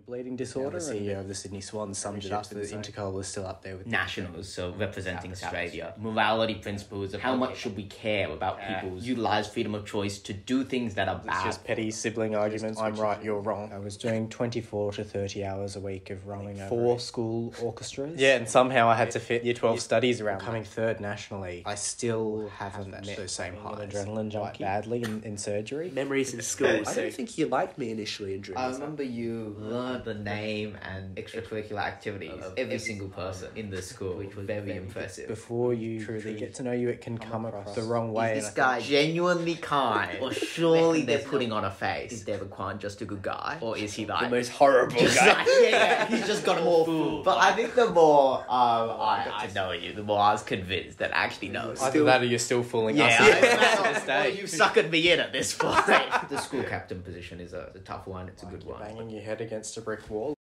bleeding disorder. The CEO of the Sydney Swans summed it up that Intercol was still up there with nationals, so representing Australia. Morality principles of how much should we care about people's utilize freedom of choice to do things that are bad. It's just petty sibling arguments. I'm right, you're wrong. I was doing 24 to 30 hours a week of rowing over 4 school orchestras. Yeah, and somehow I had to fit Year 12 studies around coming third nationally. I still haven't met those same highs. An adrenaline junkie badly in surgery. Memories in school. I don't think you liked me initially in I remember you learned the name and extracurricular activities of every single person in the school, which was very impressive. Before you truly get to know you, it can come across the wrong way. Is this guy genuinely kind? Or surely they're putting on a face? Is David Kwan just a good guy? Or is he like... the most horrible guy? He's just got more fool. But I think the more I got to know you, the more I was convinced that actually no. Either that or you're still fooling us. Well, you've suckered me in at this point. The school captain position is a tough one. It's a good one. Banging your head against a brick wall.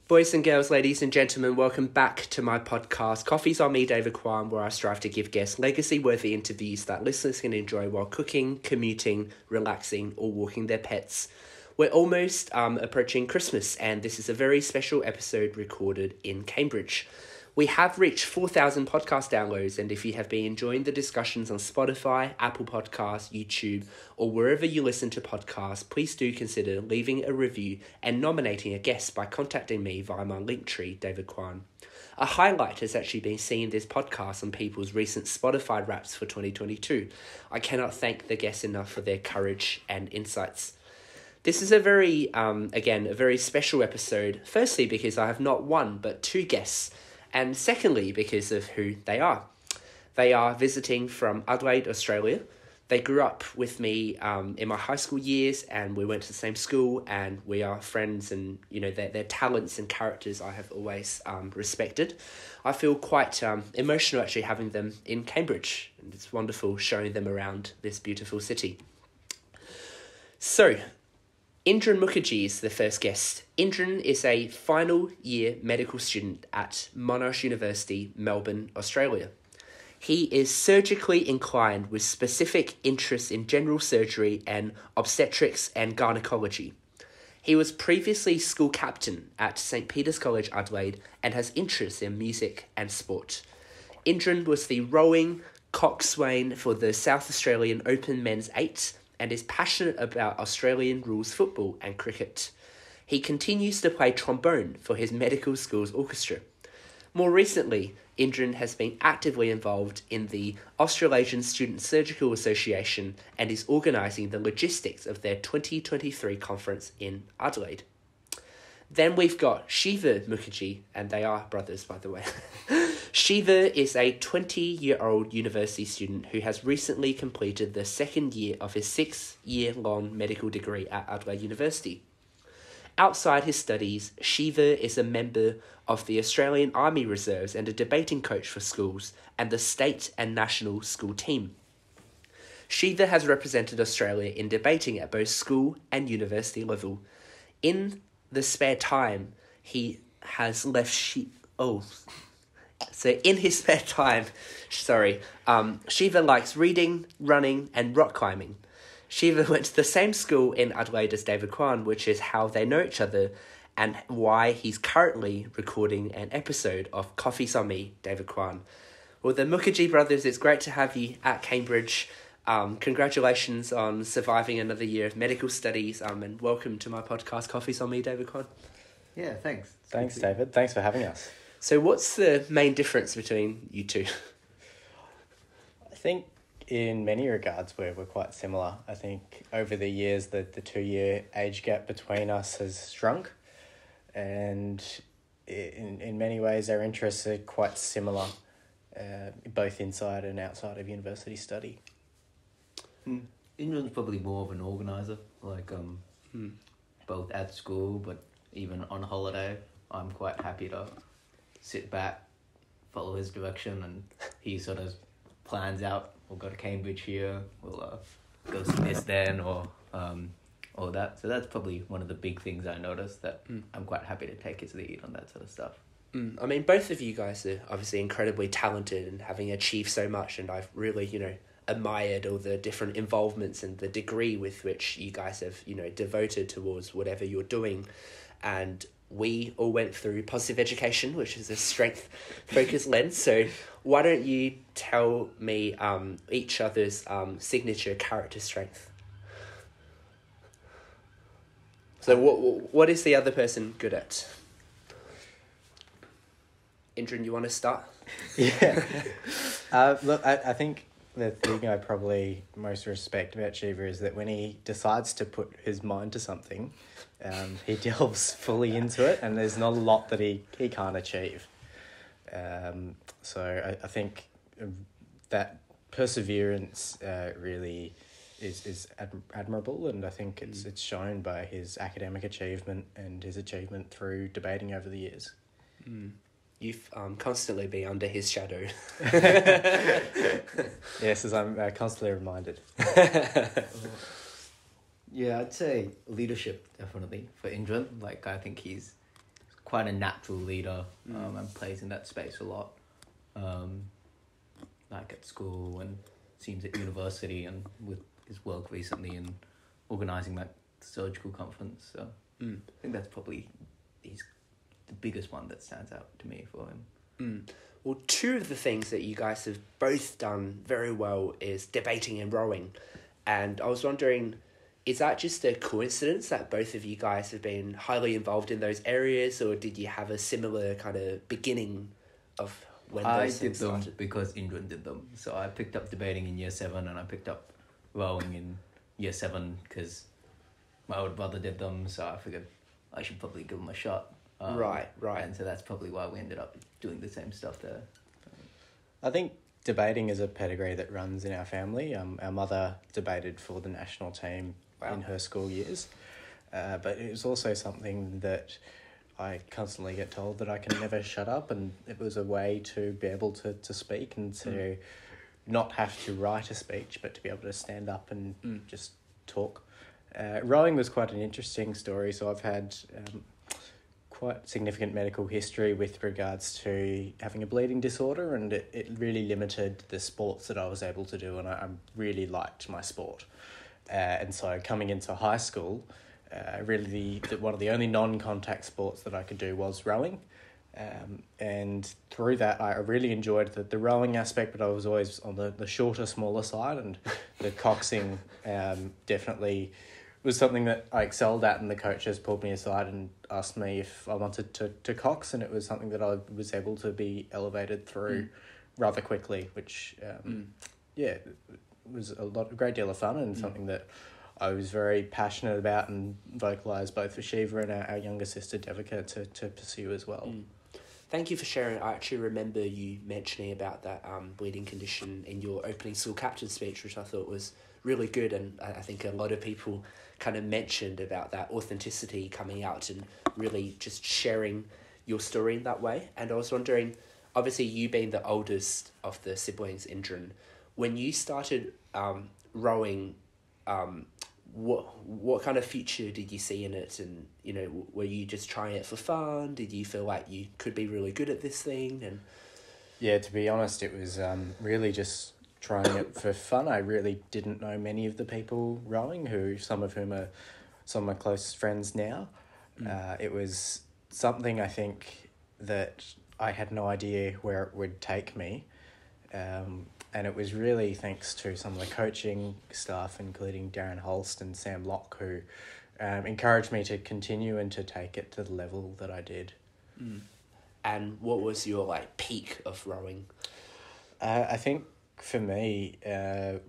Boys and girls, ladies and gentlemen, welcome back to my podcast, Coffee's on Me, David Kwan, where I strive to give guests legacy-worthy interviews that listeners can enjoy while cooking, commuting, relaxing, or walking their pets. We're almost approaching Christmas, and this is a very special episode recorded in Cambridge. We have reached 4,000 podcast downloads, and if you have been enjoying the discussions on Spotify, Apple Podcasts, YouTube, or wherever you listen to podcasts, please do consider leaving a review and nominating a guest by contacting me via my Linktree, David Kwan. A highlight has actually been seeing this podcast on people's recent Spotify Wraps for 2022. I cannot thank the guests enough for their courage and insights. This is a very, a very special episode, firstly because I have not one but 2 guests, and secondly, because of who they are. They are visiting from Adelaide, Australia. They grew up with me in my high school years, and we went to the same school, and we are friends, and their talents and characters I have always respected. I feel quite emotional actually having them in Cambridge, and it's wonderful showing them around this beautiful city. So, Indran Mukherjee is the first guest. Indran is a final year medical student at Monash University, Melbourne, Australia. He is surgically inclined with specific interests in general surgery and obstetrics and gynecology. He was previously school captain at St. Peter's College, Adelaide, and has interests in music and sport. Indran was the rowing coxswain for the South Australian Open Men's 8 and is passionate about Australian rules football and cricket. He continues to play trombone for his medical school's orchestra. More recently, Indran has been actively involved in the Australasian Student Surgical Association and is organising the logistics of their 2023 conference in Adelaide. Then we've Shiva Mukherjee, and they are brothers, by the way. Shiva is a 20-year-old university student who has recently completed the second year of his 6-year-long medical degree at Adelaide University. Outside his studies, Shiva is a member of the Australian Army Reserves and a debating coach for schools and the state and national school team. Shiva has represented Australia in debating at both school and university level. In the spare time, he has left in his spare time, Shiva likes reading, running, and rock climbing. Shiva went to the same school in Adelaide as David Kwan, which is how they know each other and why he's currently recording an episode of Coffee's on Me, David Kwan. Well, the Mukherjee brothers, it's great to have you at Cambridge. Congratulations on surviving another year of medical studies, and welcome to my podcast, Coffee's on Me, David Kwan. Yeah, thanks. Thanks, David. Thanks for having us. So what's the main difference between you two? I think in many regards we're quite similar. I think over the years the 2-year age gap between us has shrunk, and in many ways our interests are quite similar, both inside and outside of university study. Indran's probably more of an organiser, both at school but even on holiday. I'm quite happy to sit back, follow his direction, and he sort of plans out, we'll go to Cambridge here, we'll go see this then, or that. So that's probably one of the big things I noticed, that I'm quite happy to take his lead on that sort of stuff. I mean, both of you guys are obviously incredibly talented and having achieved so much, and I've really, admired all the different involvements and the degree with which you guys have, devoted towards whatever you're doing. And we all went through Positive Education, which is a strength-focused lens. So why don't you tell me each other's signature character strength? So what is the other person good at? Indran, you want to start? Yeah. Look, I think the thing I probably most respect about Shiva is that when he decides to put his mind to something, he delves fully into it, and there's not a lot that he can't achieve. So I think that perseverance really is admirable, and I think it's shown by his academic achievement and his achievement through debating over the years. You've constantly been under his shadow. Yes, as I'm constantly reminded. Yeah, I'd say leadership, definitely, for Indran. Like, I think he's quite a natural leader and plays in that space a lot. Like at school and seems at university and with his work recently in organising that surgical conference. So I think that's probably he's the biggest one that stands out to me for him. Well, two of the things that you guys have both done very well is debating and rowing. And I was wondering, is that just a coincidence that both of you guys have been highly involved in those areas, or did you have a similar kind of beginning of when those things started? I did them because Indran did them. So I picked up debating in year 7 and I picked up rowing in year 7 because my older brother did them, so I figured I should probably give them a shot. Right. And so that's probably why we ended up doing the same stuff there. I think debating is a pedigree that runs in our family. Our mother debated for the national team in her school years, but it was also something that I constantly get told that I can never shut up, and it was a way to be able to speak and to not have to write a speech, but to be able to stand up and just talk. Rowing was quite an interesting story, so I've had quite significant medical history with regards to having a bleeding disorder, and it really limited the sports that I was able to do, and I really liked my sport. And so coming into high school, really one of the only non-contact sports that I could do was rowing. And through that, I really enjoyed the rowing aspect, but I was always on the shorter, smaller side, and the coxing definitely was something that I excelled at, and the coaches pulled me aside and asked me if I wanted to cox, and it was something that I was able to be elevated through rather quickly, which was a great deal of fun and something that I was very passionate about and vocalised both for Shiva and our younger sister Devika to pursue as well. Thank you for sharing. I actually remember you mentioning about that bleeding condition in your opening school captain speech, which I thought was really good, and I think a lot of people kind of mentioned about that authenticity coming out and really just sharing your story in that way. And I was wondering, obviously you being the oldest of the siblings, Indran, when you started rowing, what kind of future did you see in it? And, were you just trying it for fun? Did you feel like you could be really good at this thing? And yeah, to be honest, it was really just trying it for fun. I really didn't know many of the people rowing, some of whom are some of my closest friends now. It was something I think that I had no idea where it would take me. And it was really thanks to some of the coaching staff, including Darren Holst and Sam Locke, who encouraged me to continue and to take it to the level that I did. And what was your peak of rowing? I think for me, I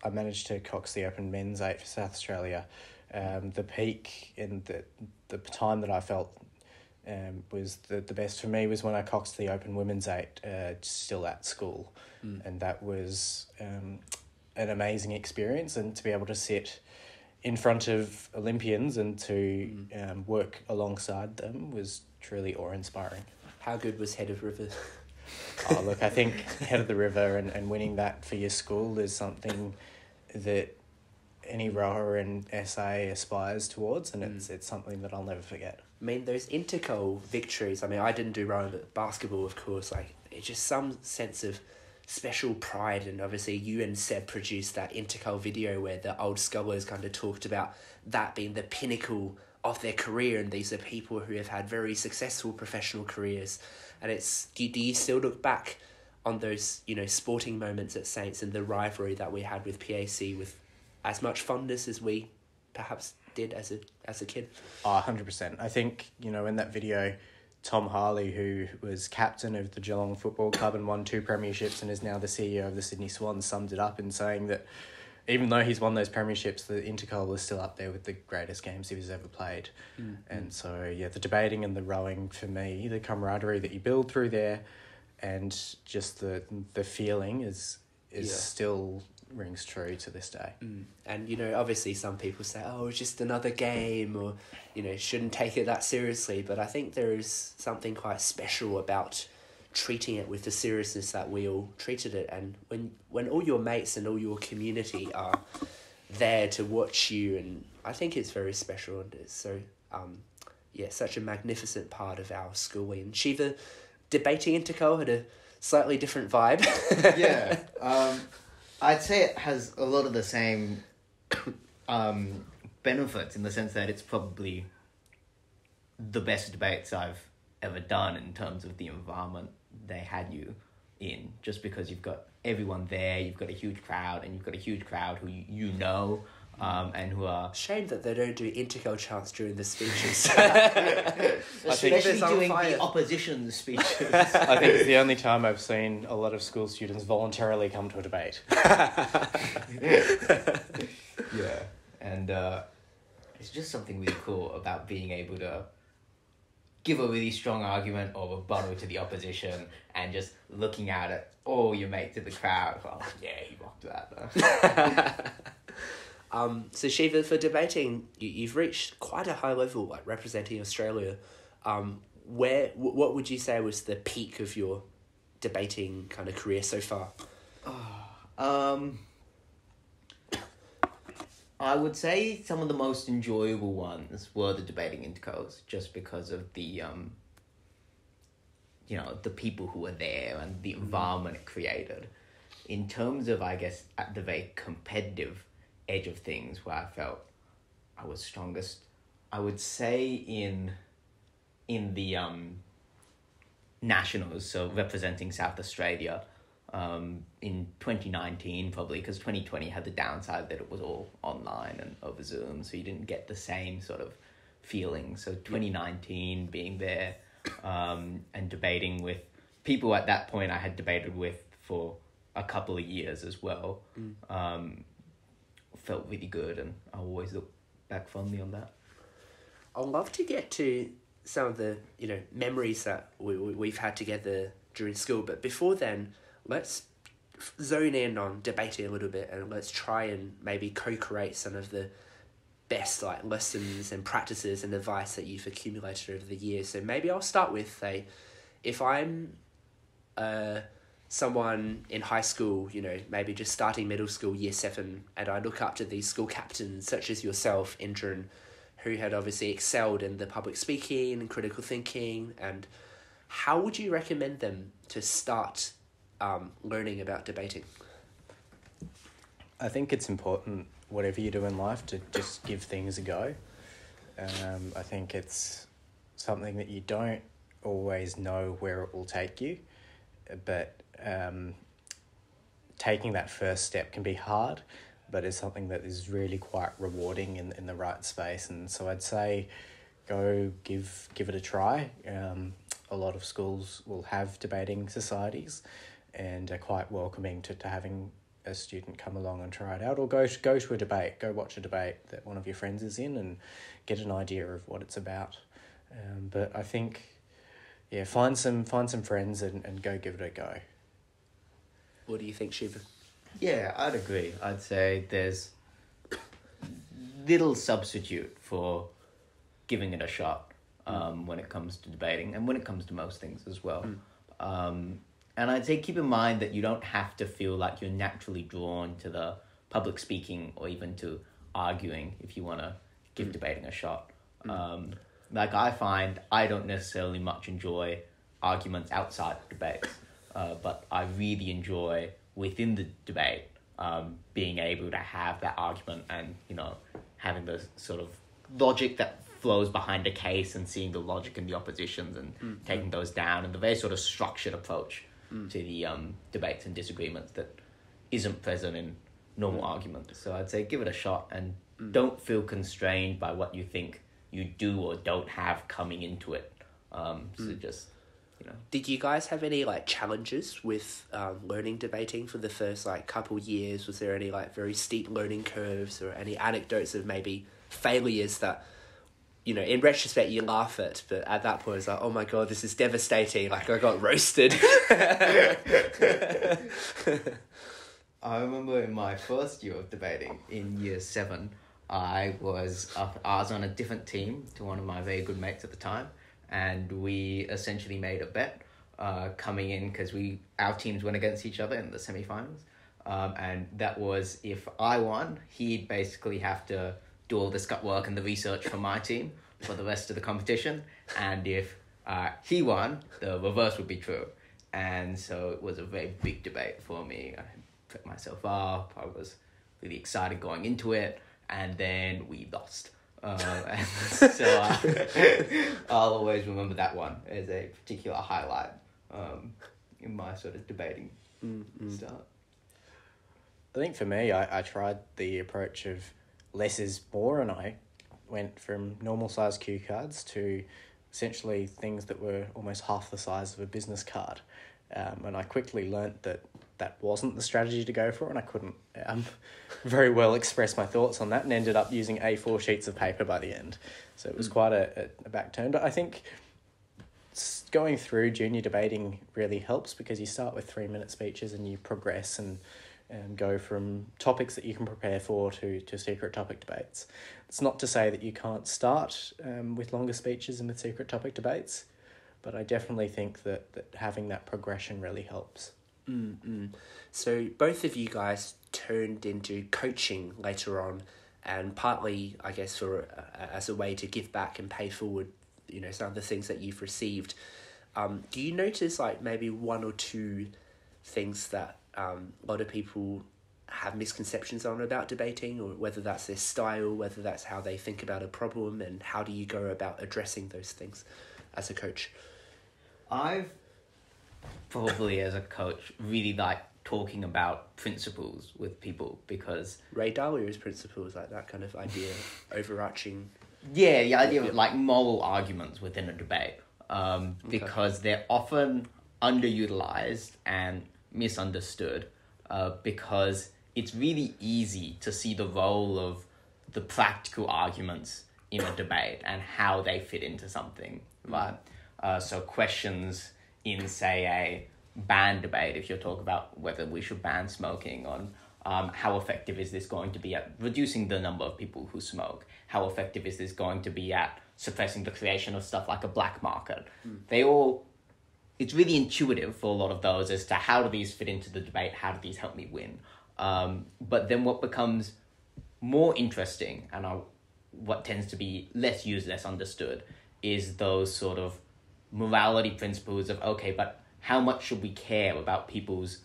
managed to cox the Open Men's 8 for South Australia. The peak in the time that I felt was the best for me was when I coxed the Open Women's 8 still at school. And that was an amazing experience, and to be able to sit in front of Olympians and to work alongside them was truly awe-inspiring. How good was Head of River? Oh, look, I think Head of the River and winning that for your school is something that any rower in SA aspires towards, and it's something that I'll never forget. I mean, those intercol victories, I didn't do rowing, but basketball, of course, it's just some sense of special pride, and obviously you and Seb produced that Intercal video where the old scholars kind of talked about that being the pinnacle of their career, and these are people who have had very successful professional careers. And do you still look back on those, sporting moments at Saints and the rivalry that we had with PAC with as much fondness as we perhaps did as a kid? 100%. I think, in that video, Tom Harley, who was captain of the Geelong Football Club and won 2 premierships and is now the CEO of the Sydney Swans, summed it up in saying that even though he's won those premierships, the Intercal was still up there with the greatest games he's ever played. Mm-hmm. And so, the debating and the rowing, for me, the camaraderie that you build through there and just the feeling is still rings true to this day. And obviously some people say, oh, it's just another game, or shouldn't take it that seriously, but I think there is something quite special about treating it with the seriousness that we all treated it. And when all your mates and all your community are there to watch you, and I think it's very special, and it's so such a magnificent part of our schooling. And Shiva, debating Intercal had a slightly different vibe. I'd say it has a lot of the same benefits, in the sense that it's probably the best debates I've ever done in terms of the environment they had you in, just because you've got everyone there, you've got a huge crowd, and you've got a huge crowd who and who are... Shame that they don't do Intercal chants during the speeches. Especially doing the opposition speeches. I think it's the only time I've seen a lot of school students voluntarily come to a debate. And it's just something really cool about being able to give a really strong argument or rebuttal to the opposition, and just looking at all your mates in the crowd. Oh, yeah, he rocked that. So Shiva, for debating, you've reached quite a high level, like representing Australia. What would you say was the peak of your debating kind of career so far? I would say some of the most enjoyable ones were the debating intercals, just because of the the people who were there and the environment it created. In terms of, I guess, at the very competitive edge of things where I felt I was strongest, I would say in the nationals, so representing South Australia, in 2019 probably, because 2020 had the downside that it was all online and over Zoom, so you didn't get the same sort of feeling. So 2019 being there and debating with people at that point I had debated with for a couple of years as well, felt really good, and I always look back fondly on that. I'd love to get to some of the memories that we've had together during school, but before then, let's zone in on debating a little bit, and let's try and maybe co-create some of the best lessons and practices and advice that you've accumulated over the years. So maybe I'll start with if I'm someone in high school, maybe just starting middle school, year 7, and I look up to these school captains such as yourself, Indran, who had obviously excelled in the public speaking and critical thinking, and how would you recommend them to start learning about debating? I think it's important, whatever you do in life, to just give things a go. I think it's something that you don't always know where it will take you, but taking that first step can be hard, but it's something that is really quite rewarding in the right space. And so I'd say go give it a try. A lot of schools will have debating societies and are quite welcoming to having a student come along and try it out, or go to a debate, go watch a debate that one of your friends is in and get an idea of what it's about. But I think, find some friends and go give it a go. What do you think, Shiva? Yeah, I'd agree. I'd say there's little substitute for giving it a shot when it comes to debating, and when it comes to most things as well. And I'd say keep in mind that you don't have to feel like you're naturally drawn to the public speaking or even to arguing if you want to give debating a shot. I find I don't necessarily much enjoy arguments outside of debates. but I really enjoy within the debate being able to have that argument and, you know, having the sort of logic that flows behind a case and seeing the logic in the oppositions and taking those down, and the very sort of structured approach to the debates and disagreements that isn't present in normal arguments. So I'd say give it a shot and don't feel constrained by what you think you do or don't have coming into it. So just, you know. Did you guys have any like challenges with learning debating for the first like couple years? Was there any like very steep learning curves or any anecdotes of maybe failures that, you know, in retrospect you laugh at, but at that point it's like, oh my god, this is devastating, like I got roasted. I remember in my first year of debating, in year 7, I was on a different team to one of my very good mates at the time, and we essentially made a bet coming in because our teams went against each other in the semi-finals, and that was if I won, he'd basically have to do all the scut work and the research for my team for the rest of the competition, and if he won, the reverse would be true. And so it was a very big debate for me. I put myself up, I was really excited going into it, and then we lost. And so I'll always remember that one as a particular highlight in my sort of debating start. I think for me, I tried the approach of less is more, and I went from normal size cue cards to essentially things that were almost half the size of a business card. And I quickly learnt that wasn't the strategy to go for, and I couldn't very well express my thoughts on that, and ended up using A4 sheets of paper by the end. So it was quite a back turn. But I think going through junior debating really helps because you start with 3-minute speeches and you progress and go from topics that you can prepare for to secret topic debates. It's not to say that you can't start with longer speeches and with secret topic debates, but I definitely think that having that progression really helps. So both of you guys turned into coaching later on, and partly, I guess, for as a way to give back and pay forward, you know, some of the things that you've received. Do you notice like maybe one or two things that a lot of people have misconceptions on about debating, or whether that's their style, whether that's how they think about a problem, and how do you go about addressing those things as a coach? I've probably, as a coach, really liked talking about principles with people because... Ray Dalio's principles, like that kind of idea, overarching... Yeah, the idea of like moral arguments within a debate, because they're often underutilized and misunderstood, because it's really easy to see the role of the practical arguments in a debate and how they fit into something, right? So questions in, say, a ban debate, if you're talking about whether we should ban smoking, on how effective is this going to be at reducing the number of people who smoke? How effective is this going to be at suppressing the creation of stuff like a black market? It's really intuitive for a lot of those as to how do these fit into the debate, how do these help me win? But then what becomes more interesting and what tends to be less used, less understood, is those sort of morality principles of, okay, but how much should we care about people's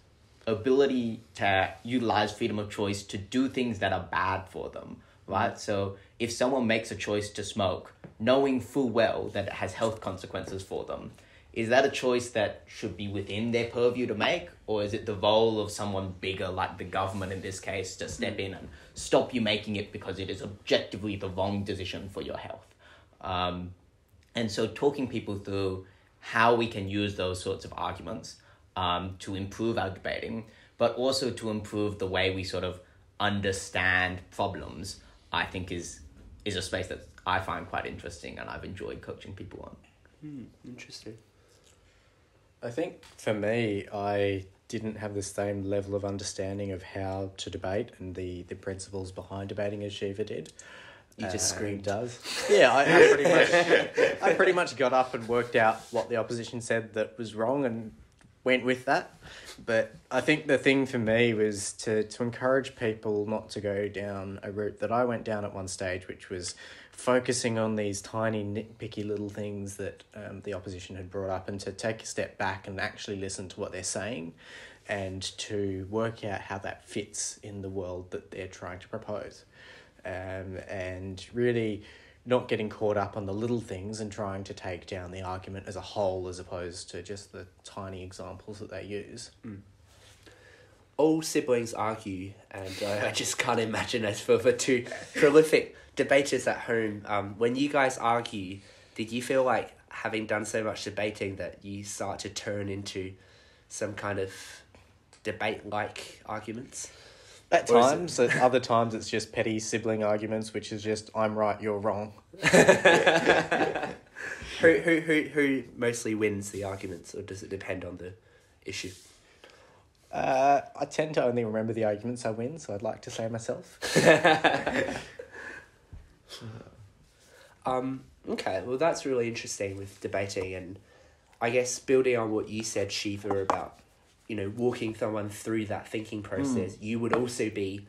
ability to utilize freedom of choice to do things that are bad for them, right? So if someone makes a choice to smoke, knowing full well that it has health consequences for them, is that a choice that should be within their purview to make? Or is it the role of someone bigger, like the government in this case, to step in and stop you making it because it is objectively the wrong decision for your health? And so talking people through how we can use those sorts of arguments to improve our debating, but also to improve the way we sort of understand problems, I think is a space that I find quite interesting and I've enjoyed coaching people on. Interesting. I think for me, I didn't have the same level of understanding of how to debate and the principles behind debating as Shiva did. You just screamed. Does. Yeah, I pretty much got up and worked out what the opposition said that was wrong and went with that. But I think the thing for me was to encourage people not to go down a route that I went down at one stage, which was focusing on these tiny nitpicky little things that the opposition had brought up, and to take a step back and actually listen to what they're saying and to work out how that fits in the world that they're trying to propose. And really not getting caught up on the little things and trying to take down the argument as a whole as opposed to just the tiny examples that they use. All siblings argue, and I just can't imagine as for the two prolific debaters at home. When you guys argue, did you feel like, having done so much debating, that you start to turn into some kind of debate-like arguments? At times, at other times it's just petty sibling arguments, which is just, I'm right, you're wrong. Who mostly wins the arguments, or does it depend on the issue? I tend to only remember the arguments I win, so I'd like to say myself. Okay, well, that's really interesting with debating, and I guess building on what you said, Shiva, about, walking someone through that thinking process, you would also be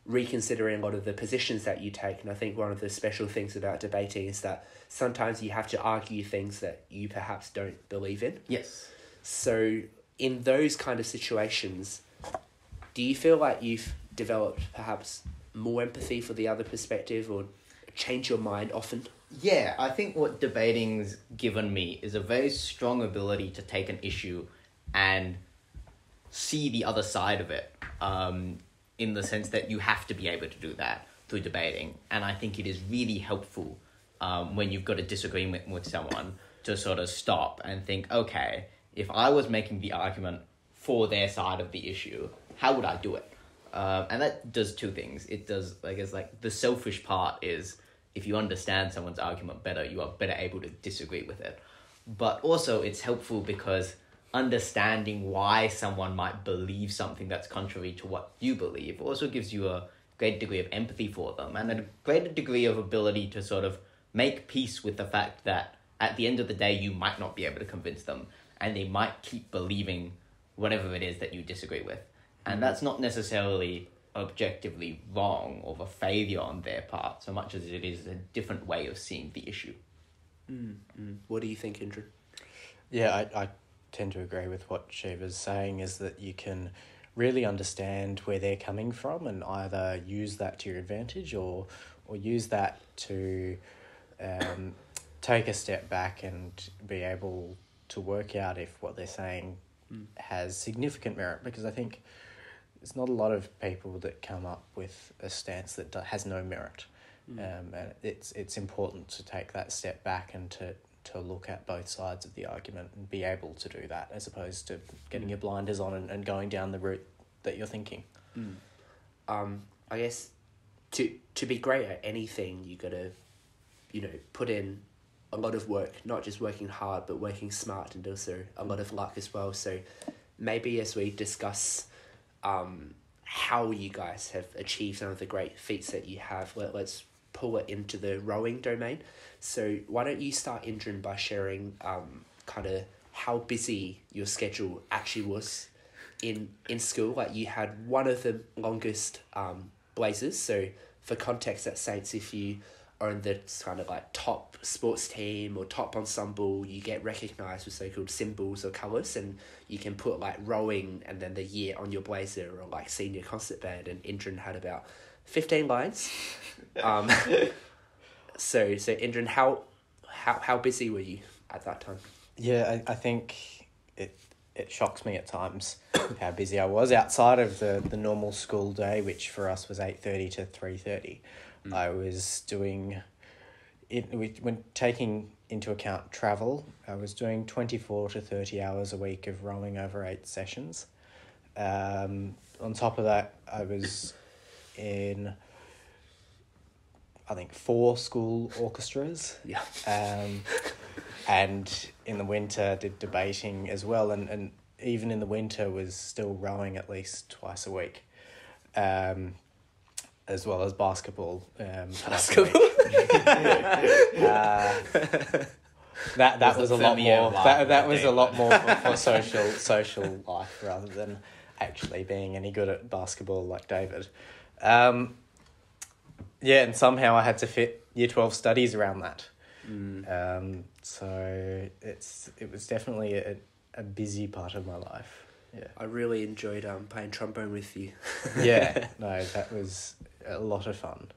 reconsidering a lot of the positions that you take. And I think one of the special things about debating is that sometimes you have to argue things that you perhaps don't believe in. Yes. So in those kind of situations, do you feel like you've developed perhaps more empathy for the other perspective, or change your mind often? Yeah, I think what debating's given me is a very strong ability to take an issue and see the other side of it, in the sense that you have to be able to do that through debating. And I think it is really helpful when you've got a disagreement with someone to sort of stop and think, okay, if I was making the argument for their side of the issue, how would I do it? And that does two things. It does, I guess, like, the selfish part is, if you understand someone's argument better, you are better able to disagree with it. But also it's helpful because understanding why someone might believe something that's contrary to what you believe also gives you a great degree of empathy for them, and a greater degree of ability to sort of make peace with the fact that at the end of the day, you might not be able to convince them, and they might keep believing whatever it is that you disagree with. And that's not necessarily objectively wrong or a failure on their part, so much as it is a different way of seeing the issue. What do you think, Indra? Yeah, I tend to agree with what Shiva's saying, is that you can really understand where they're coming from and either use that to your advantage or use that to take a step back and be able to work out if what they're saying has significant merit, because I think there's not a lot of people that come up with a stance that has no merit. And it's important to take that step back and to look at both sides of the argument and be able to do that, as opposed to getting your blinders on and going down the route that you're thinking. I guess to be great at anything, you gotta, put in a lot of work, not just working hard, but working smart, and also a lot of luck as well. So maybe as we discuss how you guys have achieved some of the great feats that you have, let's pull it into the rowing domain. So why don't you start, Indran, by sharing kind of how busy your schedule actually was in school. Like, you had one of the longest blazers. So for context at Saints, if you are in the kind of like top sports team or top ensemble, you get recognised with so-called symbols or colours, and you can put like rowing and then the year on your blazer, or like senior concert band, and Indran had about 15 lines. So Indran, how busy were you at that time? Yeah, I think it shocks me at times how busy I was outside of the normal school day, which for us was 8:30 to 3:30. I was doing when taking into account travel, I was doing 24 to 30 hours a week of rowing over 8 sessions. On top of that, I was in, I think, 4 school orchestras. Yeah. And in the winter did debating as well, and even in the winter was still rowing at least twice a week, as well as basketball. Basketball. That was a lot more. That was a lot more for social life rather than actually being any good at basketball like David. Yeah, and somehow I had to fit year 12 studies around that. So it was definitely a busy part of my life. Yeah. I really enjoyed playing trombone with you. Yeah, no, that was a lot of fun.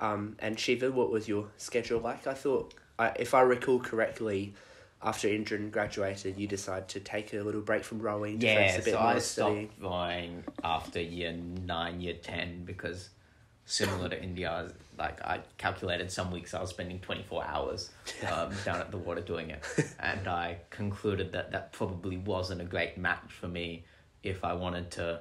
And Shiva, what was your schedule like? I thought, if I recall correctly, after Indran graduated, you decided to take a little break from rowing to focus a bit more on studying. Stopped rowing after year 9, year 10, because similar to India, like I calculated some weeks I was spending 24 hours down at the water doing it. And I concluded that probably wasn't a great match for me if I wanted to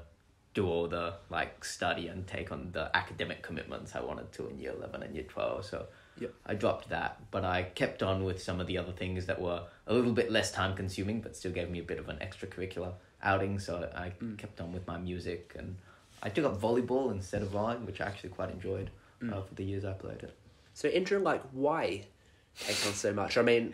do all the like study and take on the academic commitments I wanted to in year 11 and year 12. So yep. I dropped that, but I kept on with some of the other things that were a little bit less time consuming, but still gave me a bit of an extracurricular outing. So I kept on with my music, and I took up volleyball instead of rowing, which I actually quite enjoyed for the years I played it. So Indran, like, why take on so much? I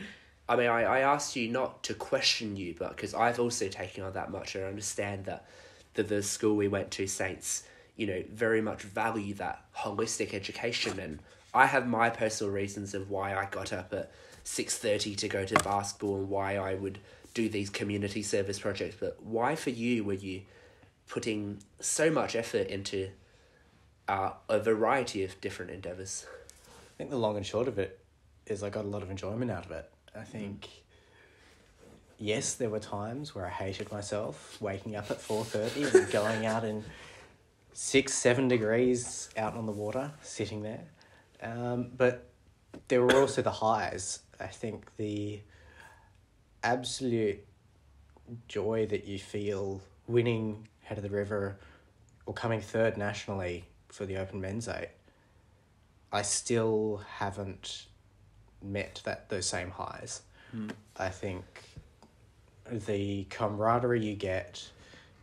asked you not to question you, but because I've also taken on that much, and I understand that the school we went to, Saints, very much value that holistic education, and I have my personal reasons of why I got up at 6:30 to go to basketball and why I would do these community service projects. But why for you were you putting so much effort into a variety of different endeavours? I think the long and short of it is I got a lot of enjoyment out of it. I think, yes, there were times where I hated myself, waking up at 4:30 and going out in 6-7 degrees out on the water, sitting there. But there were also the highs. I think the absolute joy that you feel winning Head of the River or coming third nationally for the Open Men's 8, I still haven't met those same highs. I think the camaraderie you get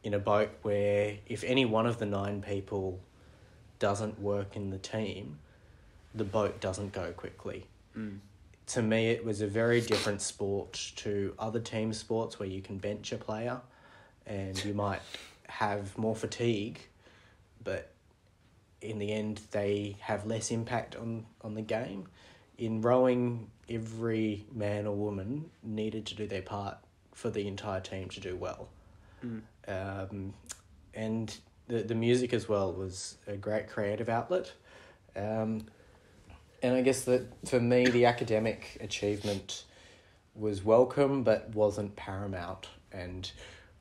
in a boat where if any one of the 9 people doesn't work in the team, the boat doesn't go quickly. To me, it was a very different sport to other team sports where you can bench a player and you might have more fatigue, but in the end, they have less impact on the game. In rowing, every man or woman needed to do their part for the entire team to do well. And the music as well was a great creative outlet. And I guess that for me, the academic achievement was welcome, but wasn't paramount. And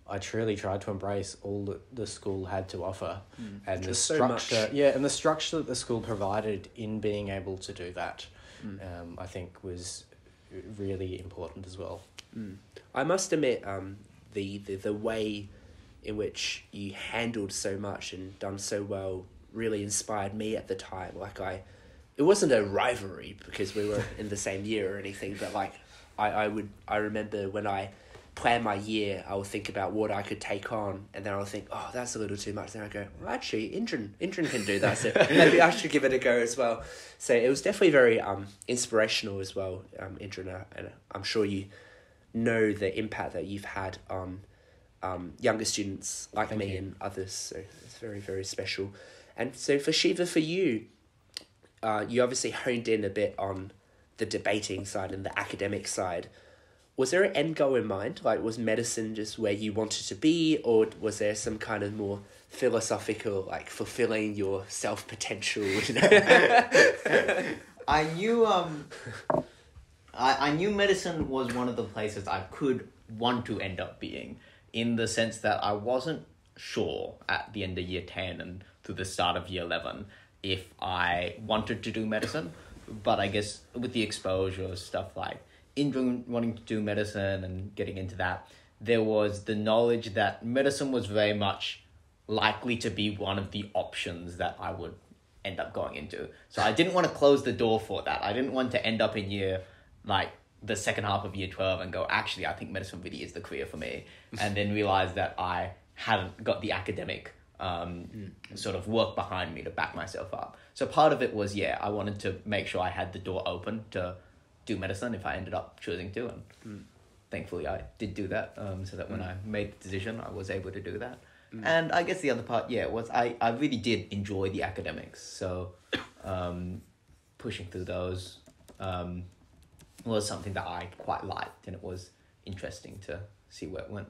I truly tried to embrace all that the school had to offer, and the structure. And the structure that the school provided in being able to do that, I think was really important as well. I must admit, the way in which you handled so much and done so well really inspired me at the time. It wasn't a rivalry because we were in the same year or anything, but I remember when I plan my year, I would think about what I could take on, and then I'll think, oh, that's a little too much. Then I go, well, actually, Indran can do that, so maybe I should give it a go as well. So it was definitely very inspirational as well, Indran, and I'm sure you know the impact that you've had on younger students like Thank me you. and others. So it's very, very special. And so for Shiva, for you, you obviously honed in a bit on the debating side and the academic side. Was there an end goal in mind? Like, was medicine just where you wanted to be, or was there some kind of more philosophical, like, fulfilling your self-potential? I knew I knew medicine was one of the places I could want to end up being, in the sense that I wasn't sure at the end of year 10 and through the start of year 11 if I wanted to do medicine. But I guess with the exposure of stuff like Indran wanting to do medicine and getting into that, there was the knowledge that medicine was very much likely to be one of the options that I would end up going into. So I didn't want to close the door for that. I didn't want to end up in the second half of year 12 and go, actually, I think medicine really is the career for me. And then realize that I hadn't got the academic sort of work behind me to back myself up. So part of it was, I wanted to make sure I had the door open to do medicine if I ended up choosing to. And thankfully I did do that, so that when I made the decision, I was able to do that. And I guess the other part, was I really did enjoy the academics. So pushing through those was something that I quite liked, and it was interesting to see where it went.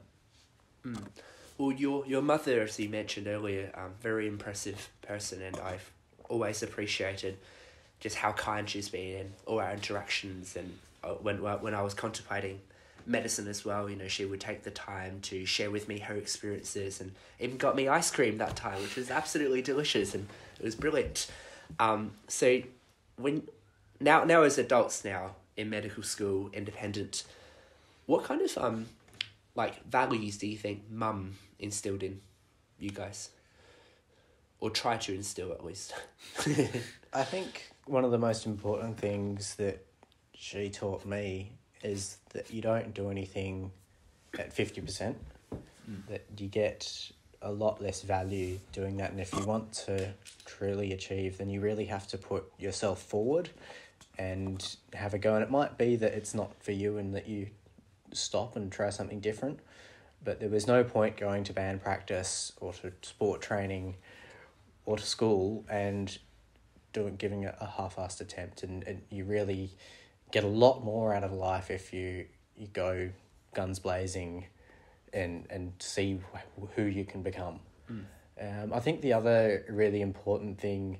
Well, your mother, as you mentioned earlier, very impressive person, and I've always appreciated just how kind she's been in all our interactions. And when I was contemplating medicine as well, you know, she would take the time to share with me her experiences, and even got me ice cream that time, which was absolutely delicious, and it was brilliant. So when now as adults now in medical school, independent, what kind of like values do you think mum instilled in you guys, or try to instill at least? I think one of the most important things that she taught me is that you don't do anything at 50%, that you get a lot less value doing that. And if you want to truly achieve, then you really have to put yourself forward and have a go. And it might be that it's not for you and that you stop and try something different, but there was no point going to band practice or to sport training or to school and giving it a half-assed attempt. And you really get a lot more out of life if you go guns blazing and see who you can become. I think the other really important thing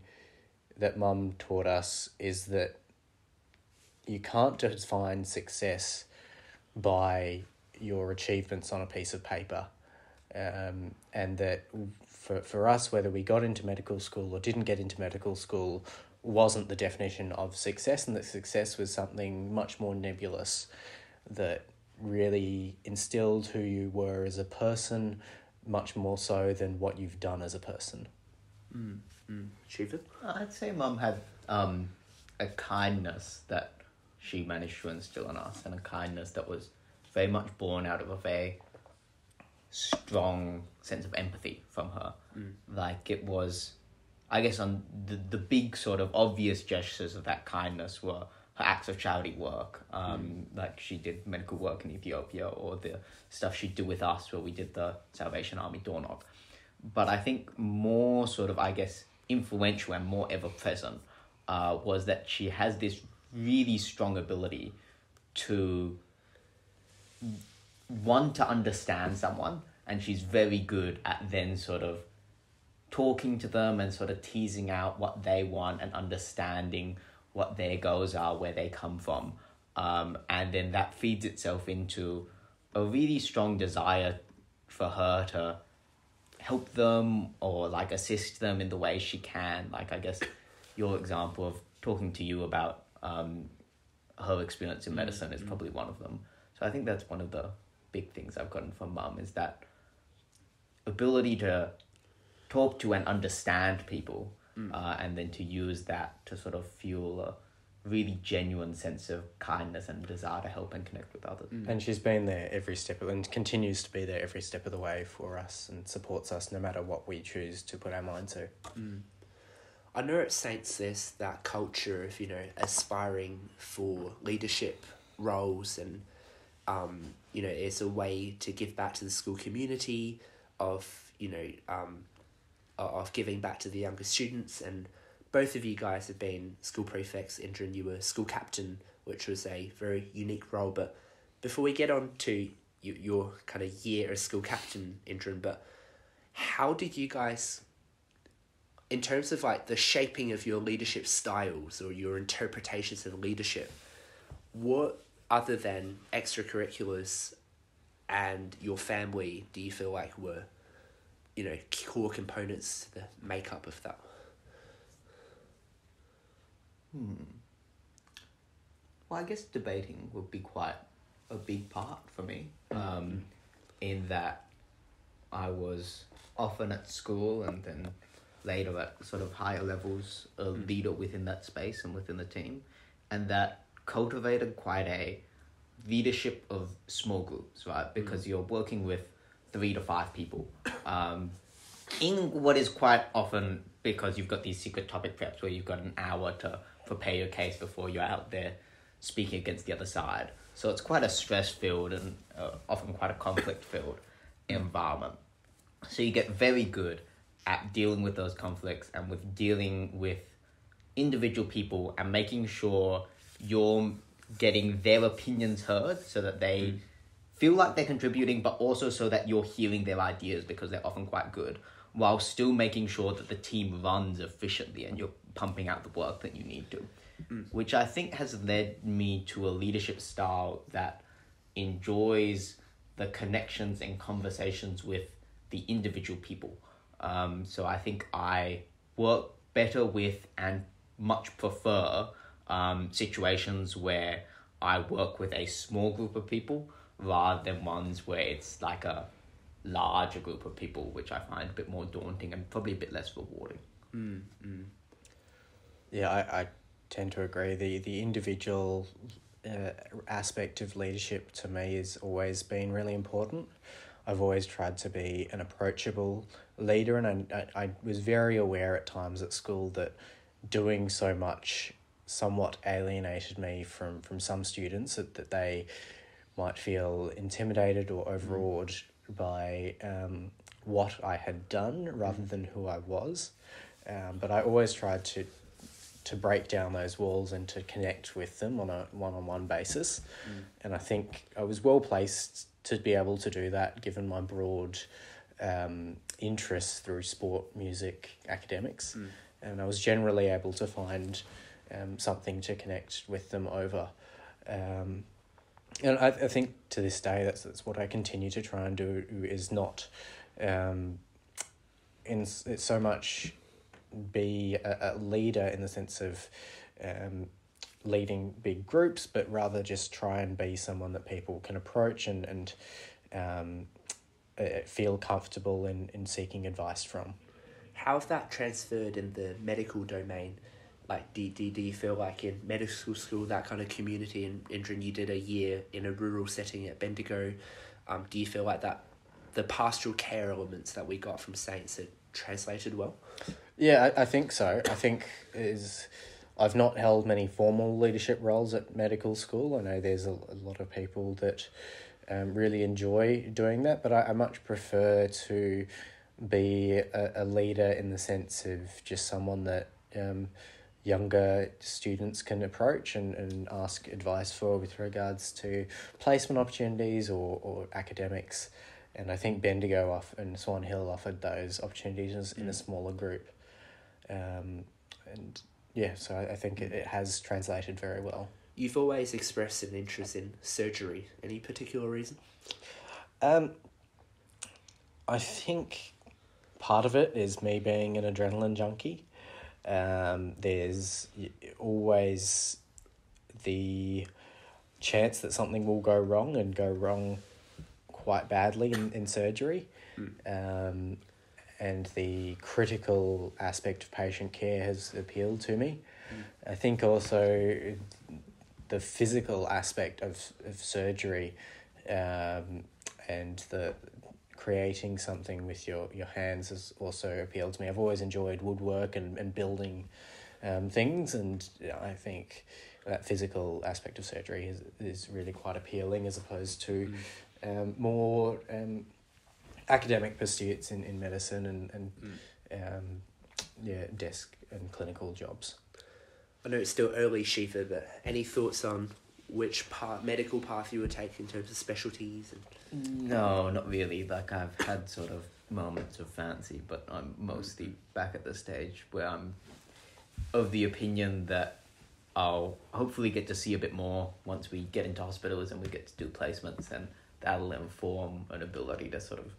that Mum taught us is that you can't define success by your achievements on a piece of paper. And that for us, whether we got into medical school or didn't get into medical school wasn't the definition of success, and that success was something much more nebulous that really instilled who you were as a person, much more so than what you've done as a person. Shiva? I'd say Mum had a kindness that she managed to instill in us, and a kindness that was very much born out of a very strong sense of empathy from her. Like, it was, I guess, on the big sort of obvious gestures of that kindness were her acts of charity work. Like, she did medical work in Ethiopia, or the stuff she'd do with us where we did the Salvation Army door knock. But I think more sort of, I guess, influential and more ever present was that she has this really strong ability to want to understand someone, and she's very good at then sort of talking to them and sort of teasing out what they want and understanding what their goals are, where they come from. And then that feeds itself into a really strong desire for her to help them or like assist them in the way she can. Like, I guess your example of talking to you about her experience in medicine is probably one of them. So I think that's one of the big things I've gotten from Mum, is that ability to talk to and understand people, and then to use that to sort of fuel a really genuine sense of kindness and desire to help and connect with others. And she's been there every step and continues to be there every step of the way for us and supports us no matter what we choose to put our mind to. I know at Saints there's that culture of, you know, aspiring for leadership roles, and you know, it's a way to give back to the school community, of, you know, of giving back to the younger students. And both of you guys have been school prefects. Indran, you were school captain, which was a very unique role. But before we get on to your kind of year as school captain, Indran, but how did you guys, in terms of like the shaping of your leadership styles or your interpretations of leadership, what other than extracurriculars and your family do you feel like were, you know, core components to the makeup of that? Well, I guess debating would be quite a big part for me, in that I was often at school and then later at sort of higher levels a leader within that space and within the team, and that cultivated quite a leadership of small groups, right? Because you're working with 3 to 5 people in what is quite often, because you've got these secret topic preps where you've got an hour to prepare your case before you're out there speaking against the other side. So it's quite a stress-filled and often quite a conflict-filled environment. So you get very good at dealing with those conflicts and with dealing with individual people and making sure you're getting their opinions heard so that they feel like they're contributing, but also so that you're hearing their ideas because they're often quite good, while still making sure that the team runs efficiently and you're pumping out the work that you need to. Which I think has led me to a leadership style that enjoys the connections and conversations with the individual people. So I think I work better with and much prefer situations where I work with a small group of people rather than ones where it's like a larger group of people, which I find a bit more daunting and probably a bit less rewarding. Yeah, I tend to agree. The individual aspect of leadership to me has always been really important. I've always tried to be an approachable leader, and I was very aware at times at school that doing so much somewhat alienated me from some students, that they might feel intimidated or overawed by what I had done rather than who I was. But I always tried to break down those walls and to connect with them on a one-on-one basis. And I think I was well placed to be able to do that given my broad interests through sport, music, academics. And I was generally able to find something to connect with them over. And I think to this day that's what I continue to try and do, is not it's so much be a leader in the sense of leading big groups, but rather just try and be someone that people can approach and feel comfortable in seeking advice from. How has that transferred in the medical domain? Like, do you feel like in medical school, that kind of community, and Indran, you did a year in a rural setting at Bendigo, do you feel like that the pastoral care elements that we got from Saints are translated well? Yeah, I think so. I think I've not held many formal leadership roles at medical school. I know there's a lot of people that really enjoy doing that, but I much prefer to be a leader in the sense of just someone that younger students can approach and ask advice for with regards to placement opportunities or academics. And I think Bendigo and Swan Hill offered those opportunities in a smaller group. And yeah, so I think it has translated very well. You've always expressed an interest in surgery. Any particular reason? I think part of it is me being an adrenaline junkie. There's always the chance that something will go wrong and go wrong quite badly in surgery. And the critical aspect of patient care has appealed to me. I think also the physical aspect of surgery and the creating something with your hands has also appealed to me. I've always enjoyed woodwork and building things, and I think that physical aspect of surgery is really quite appealing as opposed to more academic pursuits in medicine and desk and clinical jobs. I know it's still early, Shiva, but any thoughts on which medical path you would take in terms of specialties? No, not really. Like, I've had sort of moments of fancy, but I'm mostly back at the stage where I'm of the opinion that I'll hopefully get to see a bit more once we get into hospitals and we get to do placements, and that'll inform an ability to sort of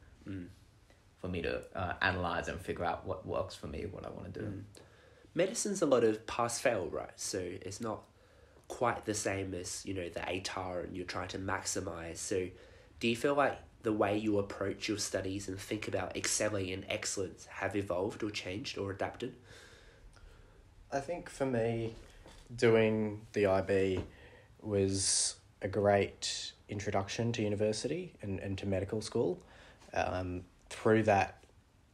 for me to analyse and figure out what works for me, what I want to do. Medicine's a lot of pass-fail, right? So it's not quite the same as, the ATAR and you're trying to maximise. So do you feel like the way you approach your studies and think about excelling in excellence have evolved or changed or adapted? I think for me, doing the IB was a great introduction to university and to medical school. Through that,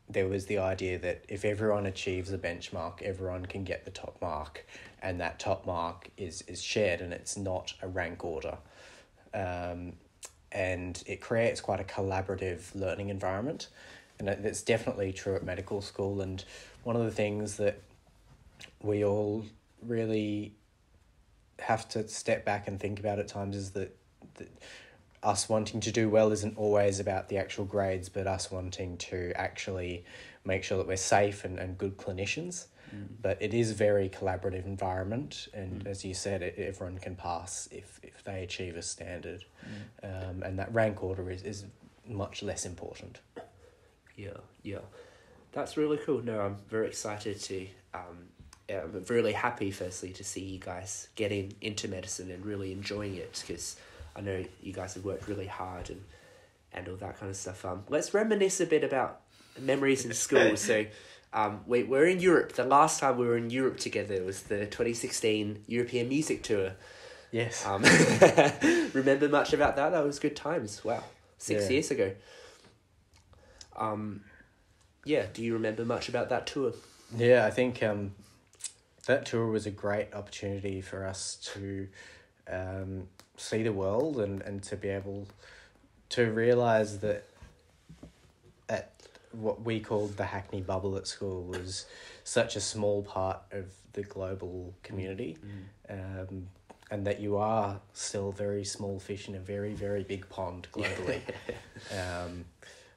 there was the idea that if everyone achieves a benchmark, everyone can get the top mark, and that top mark is shared and it's not a rank order. And it creates quite a collaborative learning environment, and that's definitely true at medical school. And one of the things that we all really have to step back and think about at times is that us wanting to do well isn't always about the actual grades, but us wanting to actually make sure that we're safe and good clinicians. But it is a very collaborative environment, and as you said, everyone can pass if they achieve a standard. And that rank order is much less important. Yeah. That's really cool. No, I'm very excited to... I'm really happy, firstly, to see you guys getting into medicine and really enjoying it, because I know you guys have worked really hard and all that kind of stuff. Let's reminisce a bit about memories in school. So we're in Europe. The last time we were in Europe together was the 2016 European Music Tour. Yes. Remember much about that? That was good times. Wow. 6 years ago. Do you remember much about that tour? Yeah, I think that tour was a great opportunity for us to see the world and to be able to realise that at what we called the Hackney bubble at school was such a small part of the global community, and that you are still very small fish in a very, very big pond globally.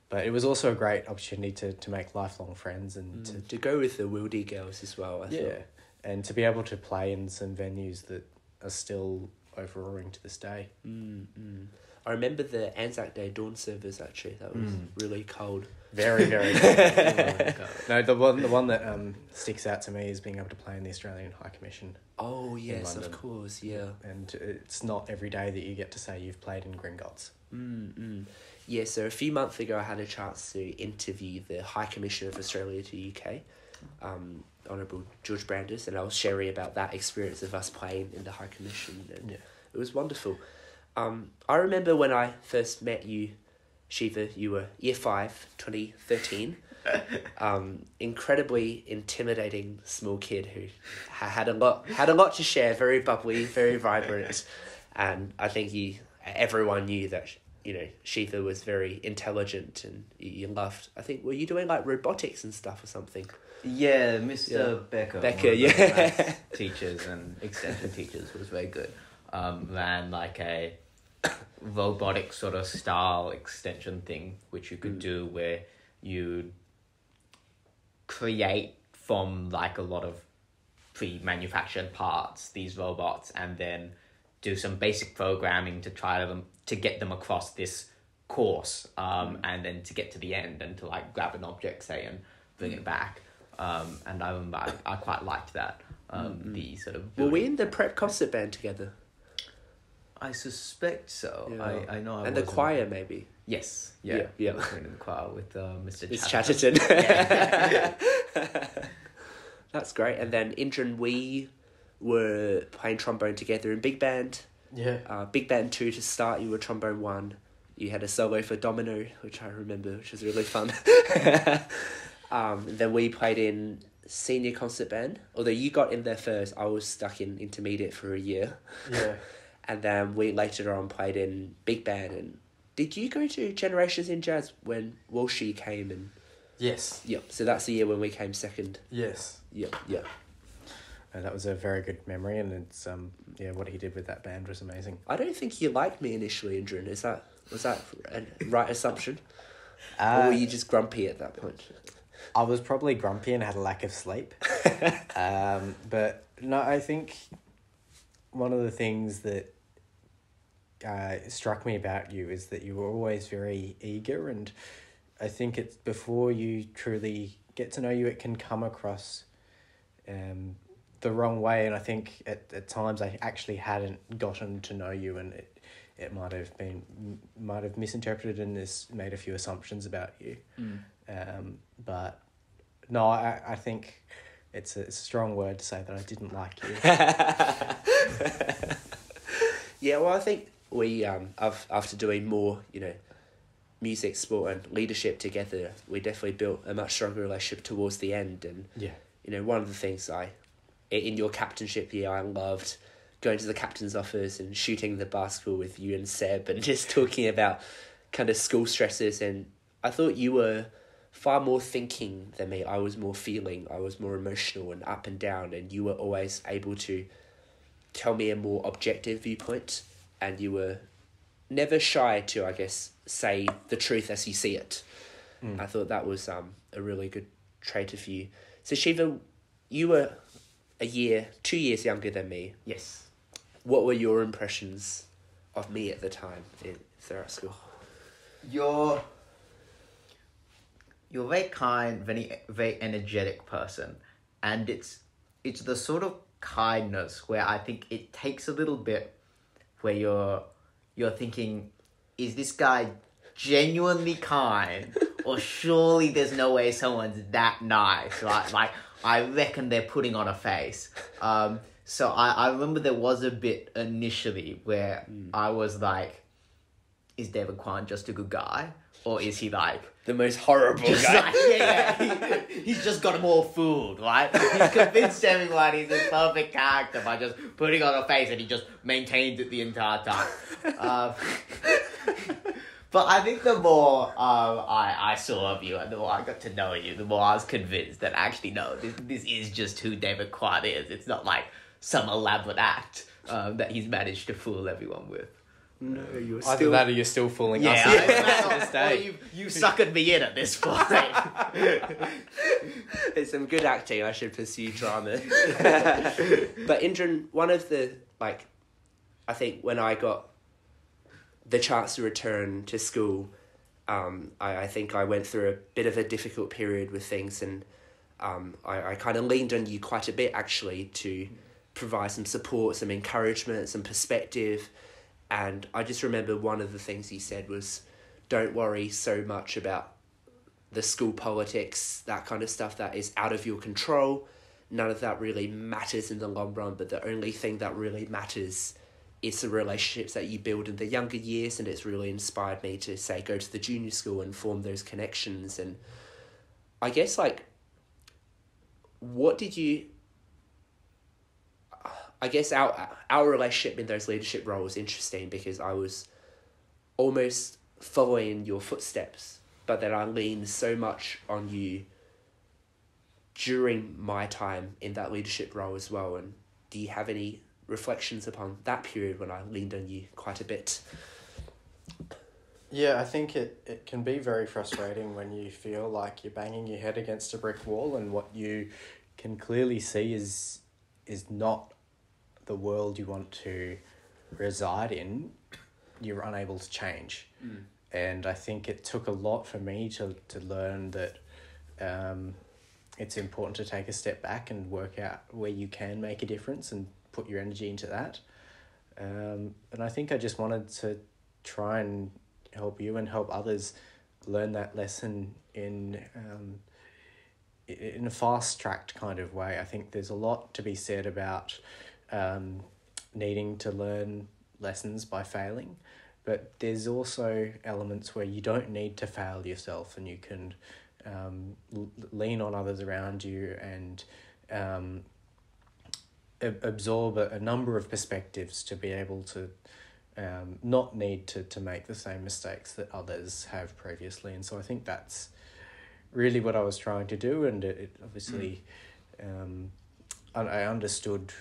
But it was also a great opportunity to make lifelong friends and to go with the Wildy girls as well, I thought. And to be able to play in some venues that are still overawing to this day. I remember the Anzac Day dawn service, actually. That was really cold. Very, very cold. No, the one that sticks out to me is being able to play in the Australian High Commission. Oh, yes, London. of course, yeah. And it's not every day that you get to say you've played in Gringotts. Yeah, so a few months ago I had a chance to interview the High Commissioner of Australia to UK, Honourable George Brandis, and I was sharing about that experience of us playing in the High Commission, and it was wonderful. I remember when I first met you, Shiva, you were Year 5, 2013. Incredibly intimidating small kid who had a lot to share, very bubbly, very vibrant, and I think everyone knew that Shiva was very intelligent and you loved. I think, were you doing like robotics and stuff or something? Yeah, Mr. Becker. Becker, maths teachers and extension teachers was very good. Ran like a robotic sort of style extension thing, which you could do where you create from like a lot of pre-manufactured parts these robots, and then do some basic programming to try to get them across this course, and then to get to the end and to like grab an object, say, and bring it back. And I remember I quite liked that. The sort of Were we in the prep concert band together? I suspect so. Yeah. I know. And the choir, maybe. Yes. Yeah. We were in the choir with Mr. It's Chatterton. Chatterton. That's great. And then Indra and we were playing trombone together in big band. Yeah. Big band 2 to start. You were trombone 1. You had a solo for Domino, which I remember, which was really fun. And then we played in senior concert band. Although you got in there first, I was stuck in intermediate for a year. Yeah. And then we later on played in big band. And did you go to Generations in Jazz when Walshy came? And Yes. yep, so that's the year when we came second. Yes. Yep. That was a very good memory, and it's what he did with that band was amazing. I don't think you liked me initially, Indra. Was that a right assumption? Or were you just grumpy at that point? I was probably grumpy and had a lack of sleep. But no, I think one of the things that struck me about you is that you were always very eager, and I think it's before you truly get to know you, it can come across the wrong way, and I think at times I actually hadn't gotten to know you, and it might have misinterpreted and made a few assumptions about you. But no, I think it's a strong word to say that I didn't like you. Yeah, well, I think we after doing more, music, sport, and leadership together, we definitely built a much stronger relationship towards the end. And one of the things in your captainship year, I loved going to the captain's office and shooting the basketball with you and Seb and just talking about kind of school stresses. And I thought you were far more thinking than me. I was more feeling. I was more emotional and up and down, and you were always able to tell me a more objective viewpoint, and you were never shy to, I guess, say the truth as you see it. I thought that was a really good trait of you. So Shiva, you were 2 years younger than me. Yes. What were your impressions of me at the time throughout school? You're very kind, very energetic person, and it's the sort of kindness where I think it takes a little bit where you're thinking, is this guy genuinely kind, or surely there's no way someone's that nice, right? Like, I reckon they're putting on a face. So I remember there was a bit initially where I was like, is David Kwan just a good guy? Or is he like... The most horrible just guy. Like, he's just got them all fooled, right? He's convinced everyone he's this perfect character by just putting on a face, and he just maintains it the entire time. But I think the more I saw of you and the more I got to know you, the more I was convinced that actually, no, this is just who David Kwan is. It's not like some elaborate act that he's managed to fool everyone with. No, you're Either still... that or you're still fooling us. Yeah, To this day. you suckered me in at this point. It's some good acting. I should pursue drama. But Indran, one of the, like, I think when I got the chance to return to school, I think I went through a bit of a difficult period with things, and I kind of leaned on you quite a bit, actually, to provide some support, some encouragement, some perspective. And I just remember one of the things he said was, don't worry so much about the school politics, that kind of stuff that is out of your control. None of that really matters in the long run, but the only thing that really matters is the relationships that you build in the younger years. And it's really inspired me to, say, go to the junior school and form those connections. And I guess, like, what did you... I guess our relationship in those leadership roles was interesting because I was almost following your footsteps, but then I leaned so much on you during my time in that leadership role as well. And do you have any reflections upon that period when I leaned on you quite a bit? Yeah, I think it can be very frustrating when you feel like you're banging your head against a brick wall, and what you can clearly see is not the world you want to reside in. You're unable to change. And I think it took a lot for me to learn that it's important to take a step back and work out where you can make a difference and put your energy into that. And I think I just wanted to try and help you and help others learn that lesson in a fast-tracked kind of way. I think there's a lot to be said about needing to learn lessons by failing, but there's also elements where you don't need to fail yourself, and you can lean on others around you and absorb a number of perspectives to be able to not need to make the same mistakes that others have previously. And so I think that's really what I was trying to do, and it obviously I understood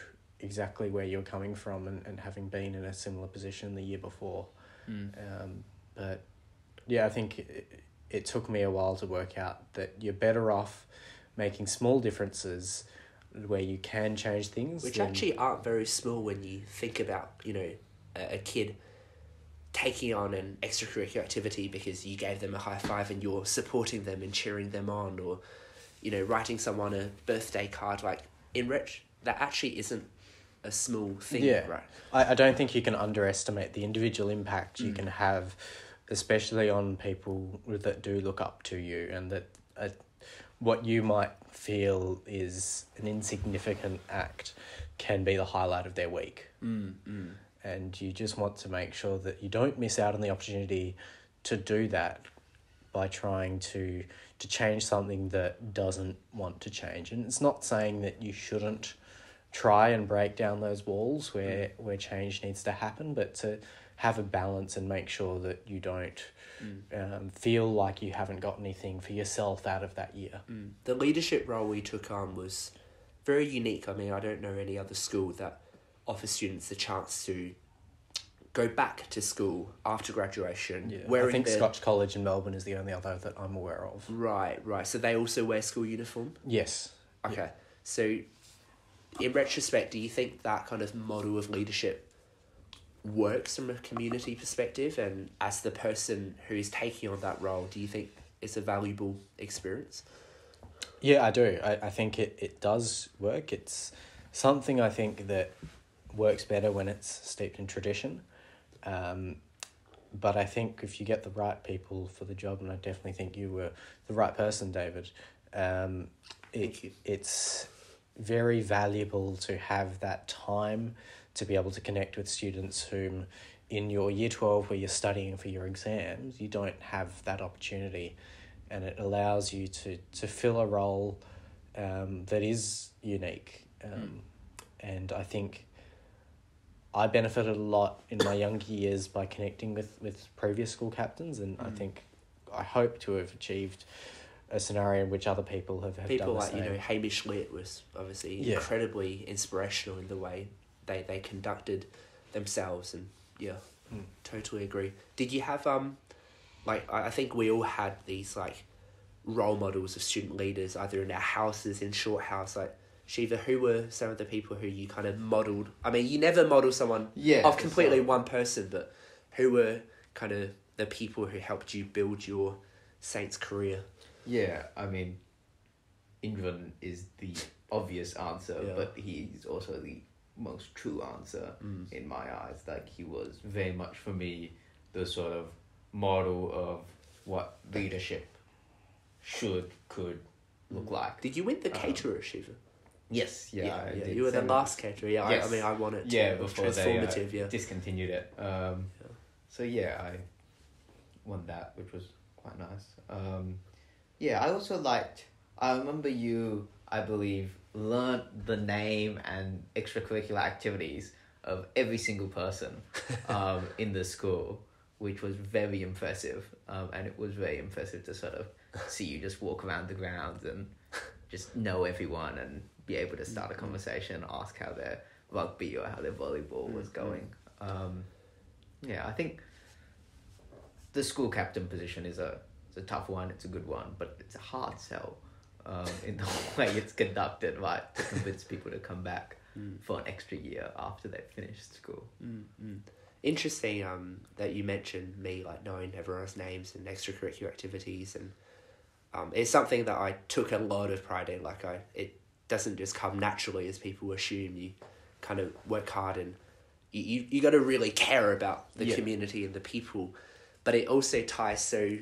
exactly where you're coming from, and having been in a similar position the year before. But yeah, I think it took me a while to work out that you're better off making small differences where you can change things. Which actually aren't very small when you think about, a kid taking on an extracurricular activity because you gave them a high five and you're supporting them and cheering them on, or, writing someone a birthday card. Like, in Rich, that actually isn't a small thing, right? I don't think you can underestimate the individual impact you can have, especially on people that do look up to you, and that what you might feel is an insignificant act can be the highlight of their week. And you just want to make sure that you don't miss out on the opportunity to do that by trying to change something that doesn't want to change. And it's not saying that you shouldn't try and break down those walls where change needs to happen, but to have a balance and make sure that you don't feel like you haven't got anything for yourself out of that year. The leadership role we took on was very unique. I mean, I don't know any other school that offers students the chance to go back to school after graduation. Yeah, I think Scotch College in Melbourne is the only other that I'm aware of. Right. So they also wear school uniform? Yes. Okay. Yeah. So in retrospect, do you think that kind of model of leadership works from a community perspective? And as the person who is taking on that role, do you think it's a valuable experience? Yeah, I do. I think it does work. It's something I think that works better when it's steeped in tradition. But I think if you get the right people for the job, and I definitely think you were the right person, David, it's very valuable to have that time to be able to connect with students whom in your year 12 where you're studying for your exams, you don't have that opportunity, and it allows you to fill a role that is unique. And I think I benefited a lot in my younger years by connecting with previous school captains, and I hope to have achieved a scenario in which other people have people done the like same. Hamish Litt was obviously incredibly inspirational in the way they conducted themselves, and totally agree. Did you have I think we all had these like role models of student leaders either in our houses, in Shorthouse. Like Shiva, who were some of the people who you kind of modelled? I mean, you never model someone of completely one person, but who were kind of the people who helped you build your Saints career? Yeah, I mean, Indran is the obvious answer, but he's also the most true answer in my eyes. Like, he was very much for me the sort of model of what leadership could look like. Did you win the caterer, Shiva? Yes, I did. You were the last caterer. Yes. I mean, I won it. Too. Yeah, It was before transformative. they discontinued it. So I won that, which was quite nice. I also liked. I remember you, I believe, learnt the name and extracurricular activities of every single person in the school, which was very impressive. And it was very impressive to sort of see you just walk around the grounds and just know everyone and be able to start a conversation, ask how their rugby or how their volleyball was going. I think the school captain position is a tough one. It's a good one, but it's a hard sell in the way it's conducted, right? To convince people to come back for an extra year after they've finished school. Interesting that you mentioned me like knowing everyone's names and extracurricular activities, and it's something that I took a lot of pride in. Like it doesn't just come naturally as people assume. You kind of work hard and you got to really care about the community and the people, but it also ties so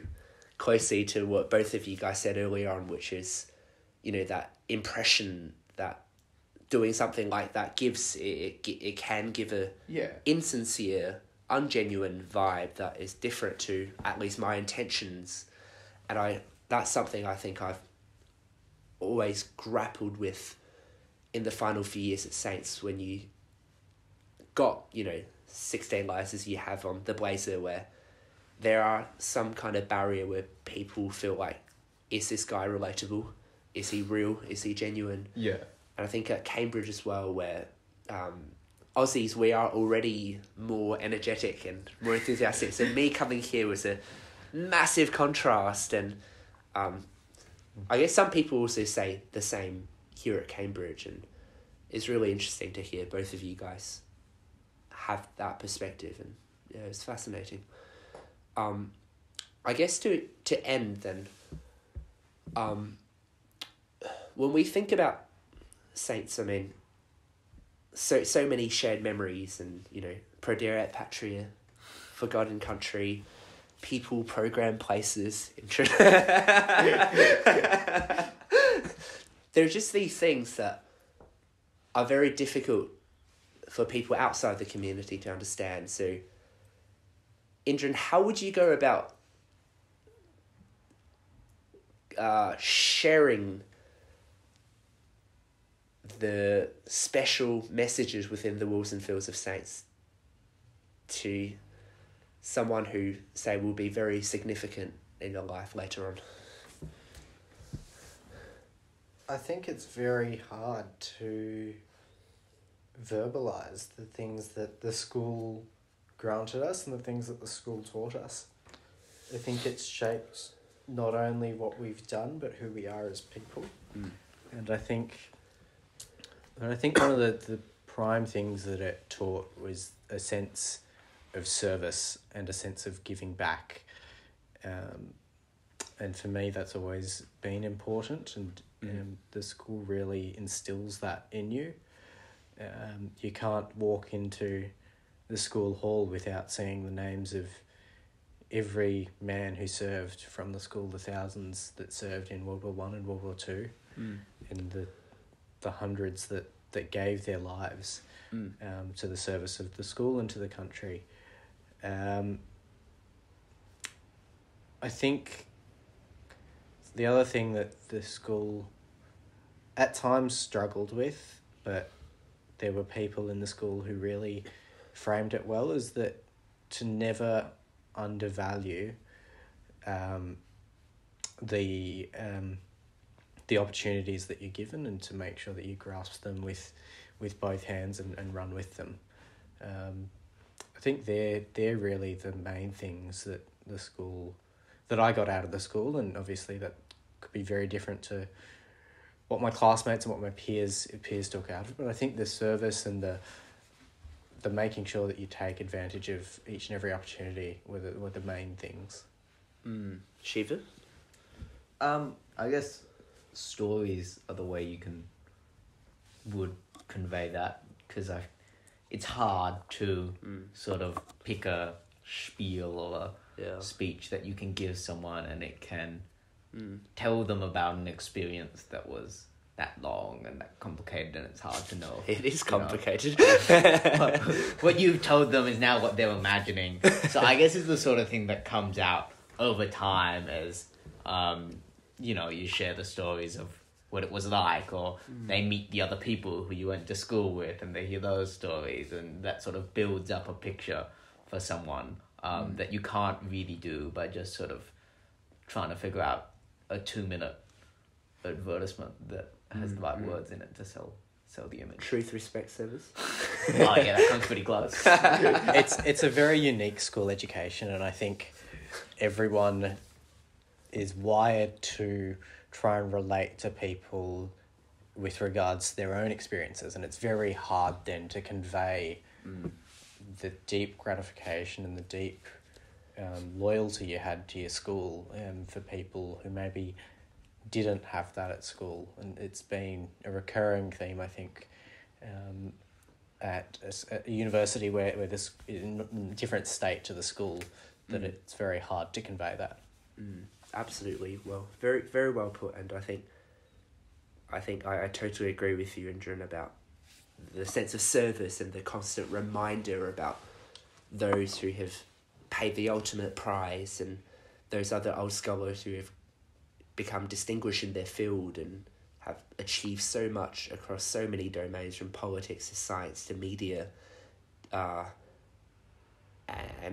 closely to what both of you guys said earlier on, which is, that impression that doing something like that gives. It can give a insincere, ungenuine vibe that is different to at least my intentions, and that's something I think I've always grappled with in the final few years at Saints, when you got 16 licenses you have on the Blazer, where there are some kind of barrier where people feel like, is this guy relatable? Is he real? Is he genuine? Yeah. And I think at Cambridge as well, where Aussies, we are already more energetic and more enthusiastic. So me coming here was a massive contrast. And I guess some people also say the same here at Cambridge. And it's really interesting to hear both of you guys have that perspective. And it's fascinating. I guess to end then, when we think about Saints, I mean, so many shared memories, and Prodere et Patria, Forgotten Country, people, program, places. There are just these things that are very difficult for people outside the community to understand. So, Indran, how would you go about sharing the special messages within the Walls and Fields of Saints to someone who, say, will be very significant in your life later on? I think it's very hard to verbalise the things that the school granted us and the things that the school taught us. I think it's shaped not only what we've done, but who we are as people. And I think one of the prime things that it taught was a sense of service and a sense of giving back. And for me, that's always been important, and the school really instills that in you. You can't walk into the school hall without seeing the names of every man who served from the school, the thousands that served in World War One and World War Two, and the hundreds that gave their lives to the service of the school and to the country. I think the other thing that the school at times struggled with, but there were people in the school who really framed it well, is that to never undervalue the opportunities that you're given, and to make sure that you grasp them with both hands and run with them. I think they're really the main things that that I got out of the school, and obviously that could be very different to what my classmates and what my peers took out of it. But I think the service and the making sure that you take advantage of each and every opportunity were the main things. Shiva? I guess stories are the way would convey that, because it's hard to sort of pick a spiel or a speech that you can give someone and it can tell them about an experience that was that long and that complicated, and it's hard to know. It is complicated. What you've told them is now what they're imagining. So I guess it's the sort of thing that comes out over time as, you share the stories of what it was like, or they meet the other people who you went to school with and they hear those stories, and that sort of builds up a picture for someone that you can't really do by just sort of trying to figure out a 2-minute advertisement that has the right words in it to sell the image. Truth, respect, service. Oh yeah, that comes pretty close. It's a very unique school education, and I think everyone is wired to try and relate to people with regards to their own experiences, and it's very hard then to convey the deep gratification and the deep loyalty you had to your school for people who maybe didn't have that at school. And it's been a recurring theme, I think, at a university where there's in a different state to the school, that it's very hard to convey that. Absolutely. Well, very, very well put. And I think I totally agree with you, Indran, about the sense of service and the constant reminder about those who have paid the ultimate prize, and those other old scholars who have become distinguished in their field and have achieved so much across so many domains, from politics to science to media. And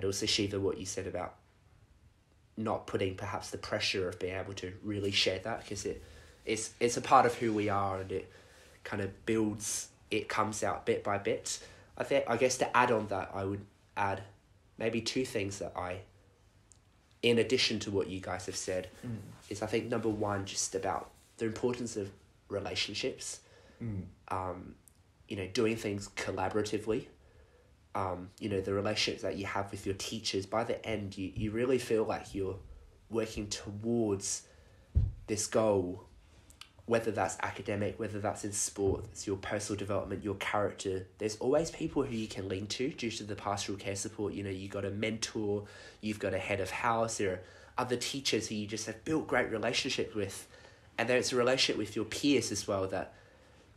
also, Shiva, what you said about not putting perhaps the pressure of being able to really share that, because it's a part of who we are, and it kind of it comes out bit by bit. I guess to add on that, I would add maybe 2 things that in addition to what you guys have said, is I think number 1, just about the importance of relationships, doing things collaboratively, the relationships that you have with your teachers. By the end, you really feel like you're working towards this goal, whether that's academic, whether that's in sport, it's your personal development, your character. There's always people who you can lean to due to the pastoral care support. You got a mentor, you've got a head of house, there are other teachers who you just have built great relationships with. And then it's a relationship with your peers as well, that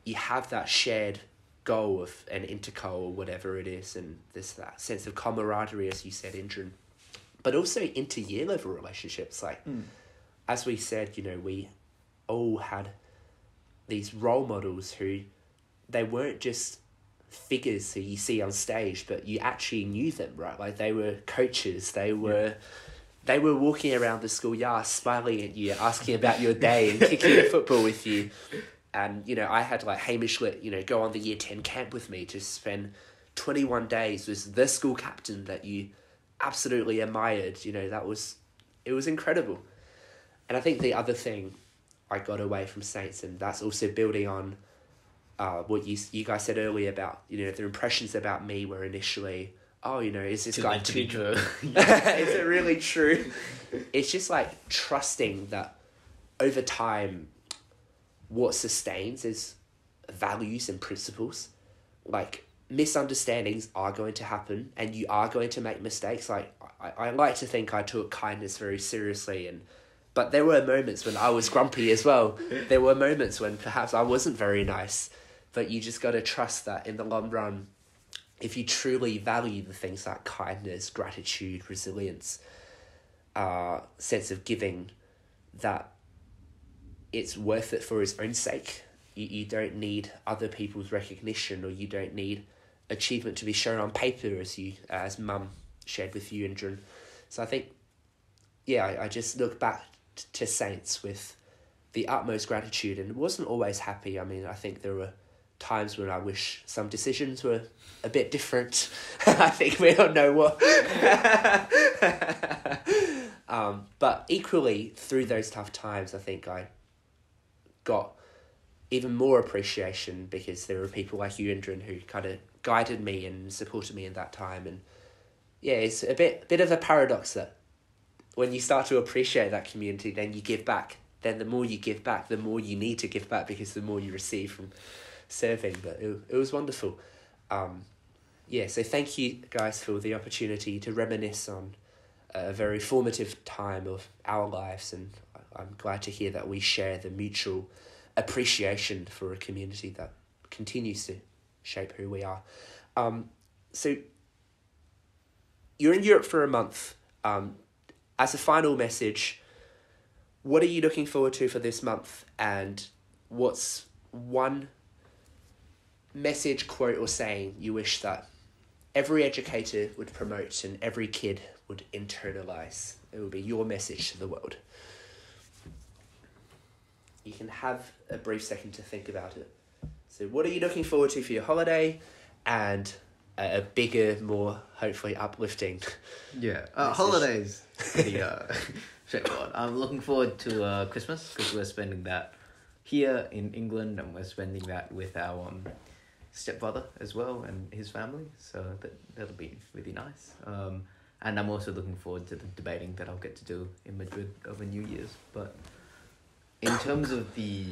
you have that shared goal of an interco or whatever it is, and there's that sense of camaraderie, as you said, Indran. But also inter-year level relationships. Like, as we said, we all had these role models who they weren't just figures that you see on stage, but you actually knew them, right? Like they were coaches, they were walking around the schoolyard smiling at you, asking about your day and kicking a football with you. And, you know, I had like Hamish Litt, you know, go on the year 10 camp with me to spend 21 days with the school captain that you absolutely admired. You know, it was incredible. And I think the other thing I got away from Saints, and that's also building on what you guys said earlier about, you know, the impressions about me were initially, oh, you know, is this guy to be true? Is it really true? It's just like trusting that over time, what sustains is values and principles. Like, misunderstandings are going to happen and you are going to make mistakes. Like, I like to think I took kindness very seriously, but there were moments when I was grumpy as well. There were moments when perhaps I wasn't very nice, but you just got to trust that in the long run, if you truly value the things like kindness, gratitude, resilience, sense of giving, that it's worth it for its own sake. You don't need other people's recognition, or you don't need achievement to be shown on paper, as Mum shared with you, Indran. So I think, yeah, I just look back to Saints with the utmost gratitude, and wasn't always happy. I mean, I think there were times when I wish some decisions were a bit different. I think we all know what. But equally, through those tough times, I think I got even more appreciation because there were people like you, Indran, who kind of guided me and supported me in that time. And yeah, it's a bit of a paradox that when you start to appreciate that community, then you give back. Then the more you give back, the more you need to give back, because the more you receive from serving. But it was wonderful. So thank you guys for the opportunity to reminisce on a very formative time of our lives, and I'm glad to hear that we share the mutual appreciation for a community that continues to shape who we are. So you're in Europe for a month. As a final message, what are you looking forward to for this month, and what's one message, quote, or saying you wish that every educator would promote and every kid would internalize? It would be your message to the world. You can have a brief second to think about it. So what are you looking forward to for your holiday, and a bigger, more hopefully uplifting message? Holidays pretty straightforward. I'm looking forward to Christmas, because we're spending that here in England, and we're spending that with our stepbrother as well and his family, so that'll be really nice. And I'm also looking forward to the debating that I'll get to do in Madrid over New Year's. But in terms of the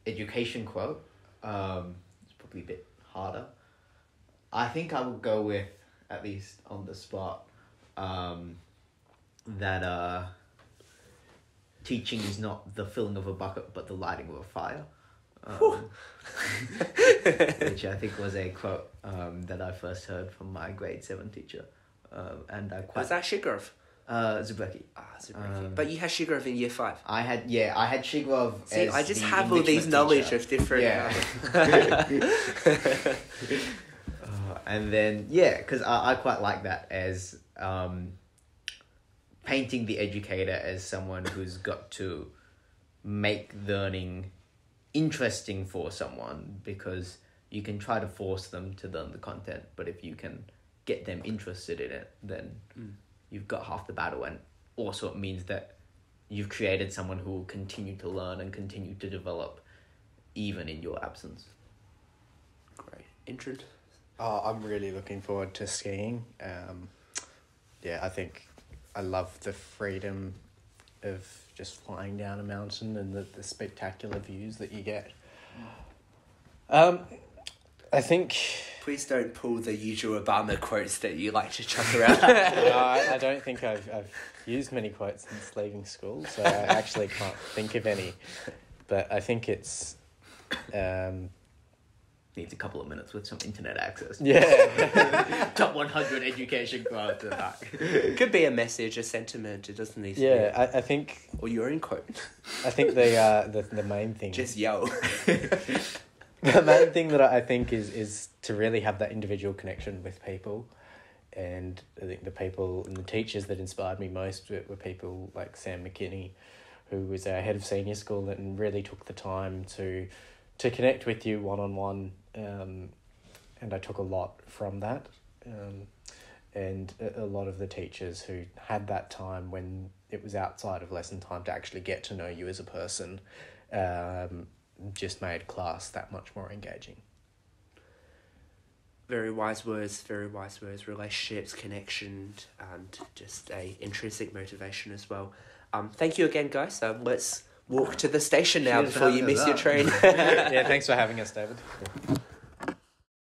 education quote, it's probably a bit harder. I think I will go with, at least on the spot, that teaching is not the filling of a bucket but the lighting of a fire. Which I think was a quote that I first heard from my grade 7 teacher. And I quite... Was that Shigrov? Zubrecki. Zubrecki. But you had Shigrov in year 5. I had Shigrov. See, as I just the have all these enrichment knowledge teacher. of different... Yeah. And then, because I quite like that as painting the educator as someone who's got to make learning interesting for someone, because you can try to force them to learn the content, but if you can get them interested in it, then you've got half the battle. And also it means that you've created someone who will continue to learn and continue to develop even in your absence. Great. Indran? I'm really looking forward to skiing. I think I love the freedom of just flying down a mountain and the spectacular views that you get. I think... Please don't pull the usual Obama quotes that you like to chuck around. I don't think I've used many quotes since leaving school, so I actually can't think of any. But I think it's... Needs a couple of minutes with some internet access. Yeah. Top 100 education quotes. It could be a message, a sentiment. It doesn't need to be... I think... Or your own quote. I think the main thing... Just yell. The main thing that I think is to really have that individual connection with people. And I think the people and the teachers that inspired me most were people like Sam McKinney, who was our head of senior school and really took the time to connect with you one-on-one. And I took a lot from that. And a lot of the teachers who had that time when it was outside of lesson time to actually get to know you as a person just made class that much more engaging. Very wise words, relationships, connection, and just a intrinsic motivation as well. Thank you again, guys. Let's walk to the station now before you miss your train. Yeah, thanks for having us, David.